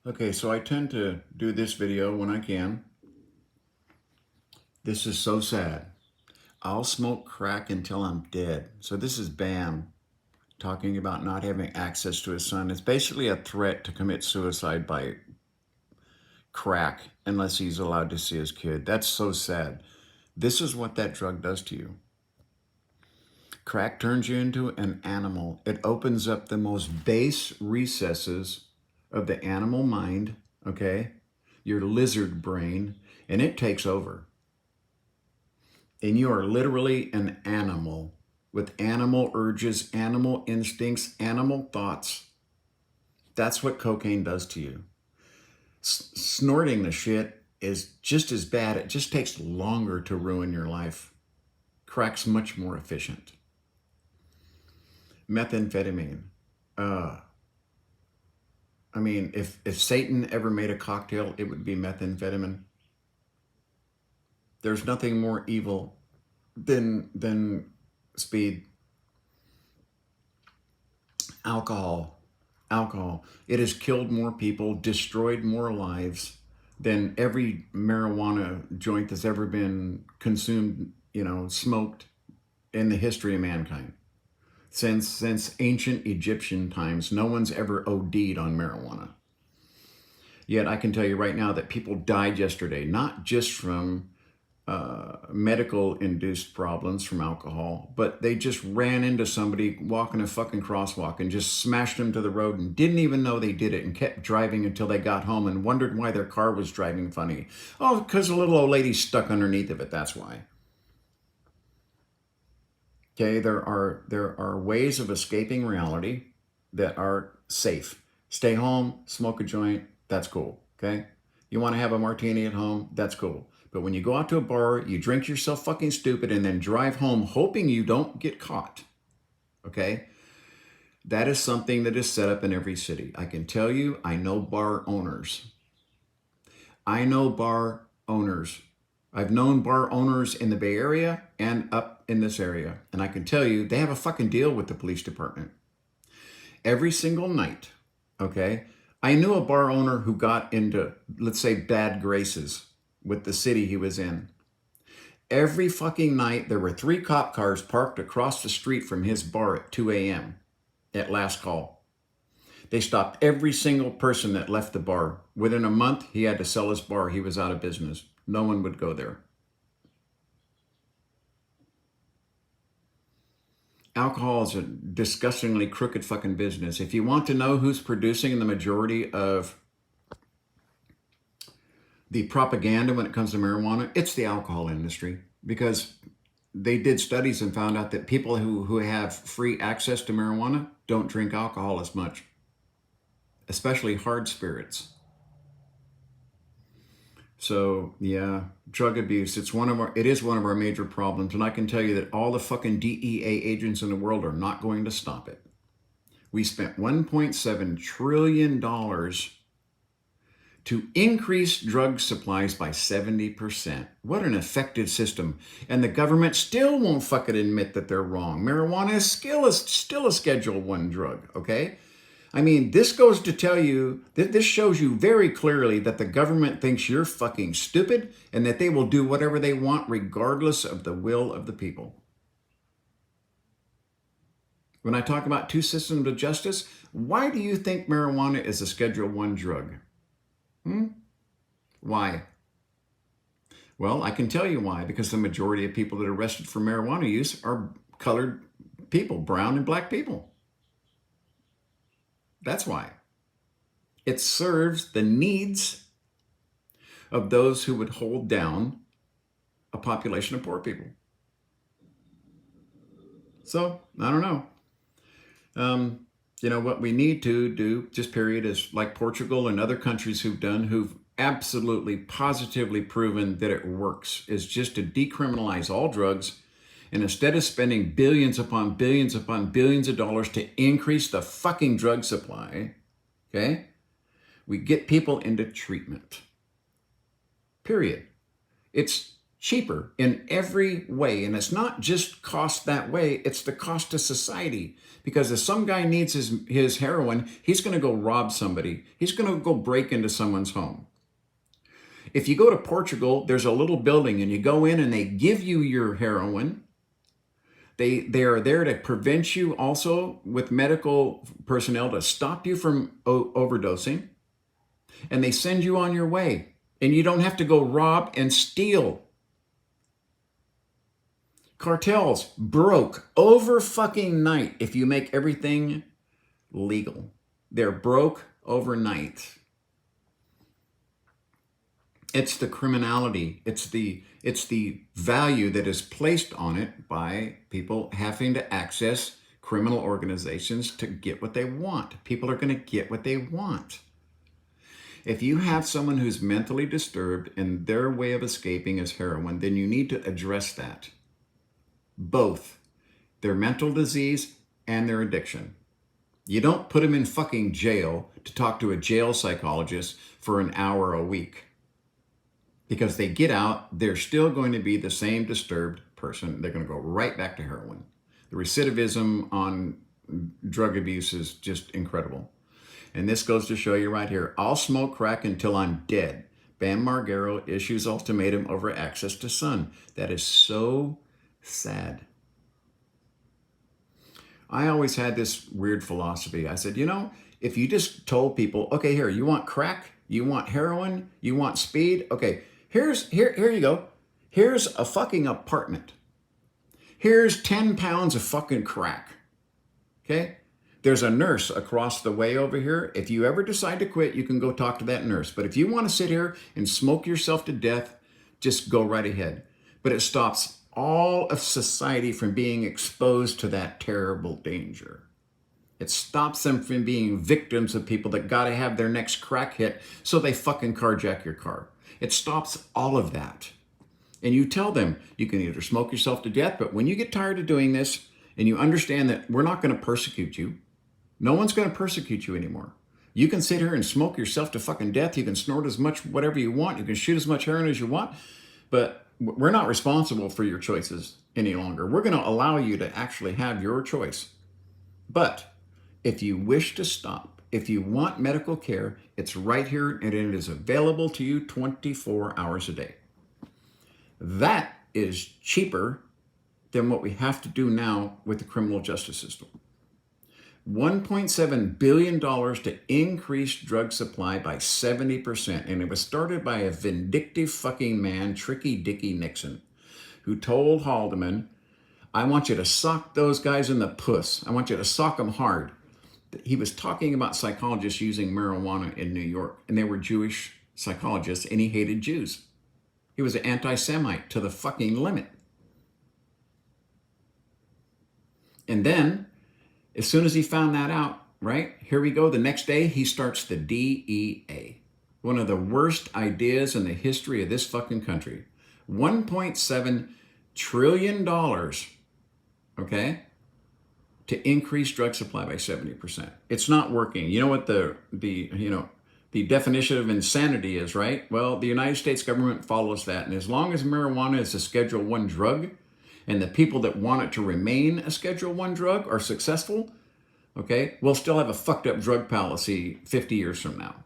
Okay, so I tend to do this video when I can. This is so sad. I'll smoke crack until I'm dead. So this is Bam talking about not having access to his son. It's basically a threat to commit suicide by crack unless he's allowed to see his kid. That's so sad. This is what that drug does to you. Crack turns you into an animal. It opens up the most base recesses of the animal mind, okay? Your lizard brain, and it takes over. And you are literally an animal with animal urges, animal instincts, animal thoughts. That's what cocaine does to you. Snorting the shit is just as bad. It just takes longer to ruin your life. Crack's much more efficient. Methamphetamine. I mean, if Satan ever made a cocktail, it would be methamphetamine. There's nothing more evil than speed. Alcohol. It has killed more people, destroyed more lives than every marijuana joint that's ever been consumed, smoked in the history of mankind. Since ancient Egyptian times, no one's ever OD'd on marijuana. Yet I can tell you right now that people died yesterday, not just from medical-induced problems from alcohol, but they just ran into somebody walking a fucking crosswalk and just smashed them to the road and didn't even know they did it and kept driving until they got home and wondered why their car was driving funny. Oh, because a little old lady stuck underneath of it, that's why. Okay, there are ways of escaping reality that are safe. Stay home, smoke a joint, that's cool, okay? You want to have a martini at home, that's cool. But when you go out to a bar, you drink yourself fucking stupid and then drive home hoping you don't get caught, okay? That is something that is set up in every city. I can tell you, I know bar owners. I've known bar owners in the Bay Area and up in this area. And I can tell you, they have a fucking deal with the police department. Every single night, okay? I knew a bar owner who got into, let's say, bad graces with the city he was in. Every fucking night, there were 3 cop cars parked across the street from his bar at 2 a.m. at last call. They stopped every single person that left the bar. Within a month, he had to sell his bar. He was out of business. No one would go there. Alcohol is a disgustingly crooked fucking business. If you want to know who's producing the majority of the propaganda when it comes to marijuana, it's the alcohol industry, because they did studies and found out that people who have free access to marijuana don't drink alcohol as much, especially hard spirits. So yeah, drug abuse, it is one of our major problems. And I can tell you that all the fucking DEA agents in the world are not going to stop it. We spent $1.7 trillion to increase drug supplies by 70%. What an effective system. And the government still won't fucking admit that they're wrong. Marijuana is still a Schedule 1 drug, okay? I mean, this goes to tell you, this shows you very clearly that the government thinks you're fucking stupid and that they will do whatever they want regardless of the will of the people. When I talk about 2 systems of justice, why do you think marijuana is a Schedule 1 drug? Why? Well, I can tell you why, because the majority of people that are arrested for marijuana use are colored people, brown and black people. That's why. It serves the needs of those who would hold down a population of poor people. So, I don't know. What we need to do, just period, is like Portugal and other countries who've absolutely, positively proven that it works, is just to decriminalize all drugs. And instead of spending billions upon billions upon billions of dollars to increase the fucking drug supply, okay, we get people into treatment. Period. It's cheaper in every way. And it's not just cost that way, it's the cost to society. Because if some guy needs his heroin, he's going to go rob somebody. He's going to go break into someone's home. If you go to Portugal, there's a little building and you go in and they give you your heroin. They are there to prevent you also with medical personnel to stop you from overdosing. And they send you on your way. And you don't have to go rob and steal. Cartels broke over fucking night if you make everything legal. They're broke overnight. It's the criminality. It's the value that is placed on it by people having to access criminal organizations to get what they want. People are going to get what they want. If you have someone who's mentally disturbed and their way of escaping is heroin, then you need to address that. Both their mental disease and their addiction. You don't put them in fucking jail to talk to a jail psychologist for an hour a week. Because they get out, they're still going to be the same disturbed person. They're going to go right back to heroin. The recidivism on drug abuse is just incredible. And this goes to show you right here. I'll smoke crack until I'm dead. Bam Margera issues ultimatum over access to sun. That is so sad. I always had this weird philosophy. I said, if you just told people, okay, here, you want crack, you want heroin, you want speed, okay, here you go. Here's a fucking apartment. Here's 10 pounds of fucking crack. Okay? There's a nurse across the way over here. If you ever decide to quit, you can go talk to that nurse. But if you want to sit here and smoke yourself to death, just go right ahead. But it stops all of society from being exposed to that terrible danger. It stops them from being victims of people that got to have their next crack hit so they fucking carjack your car. It stops all of that. And you tell them you can either smoke yourself to death, but when you get tired of doing this and you understand that we're not going to persecute you, no one's going to persecute you anymore. You can sit here and smoke yourself to fucking death. You can snort as much whatever you want. You can shoot as much heroin as you want, but we're not responsible for your choices any longer. We're going to allow you to actually have your choice. But if you wish to stop, if you want medical care, it's right here and it is available to you 24 hours a day. That is cheaper than what we have to do now with the criminal justice system. $1.7 billion to increase drug supply by 70%. And it was started by a vindictive fucking man, Tricky Dicky Nixon, who told Haldeman, I want you to sock those guys in the puss. I want you to sock them hard. He was talking about psychologists using marijuana in New York, and they were Jewish psychologists, and he hated Jews. He was an anti-Semite to the fucking limit. And then, as soon as he found that out, right, here we go. The next day, he starts the DEA. One of the worst ideas in the history of this fucking country. $1.7 trillion, okay, to increase drug supply by 70%. It's not working. You know what the definition of insanity is, right? Well, the United States government follows that. And as long as marijuana is a Schedule I drug, and the people that want it to remain a Schedule I drug are successful, okay, we'll still have a fucked up drug policy 50 years from now.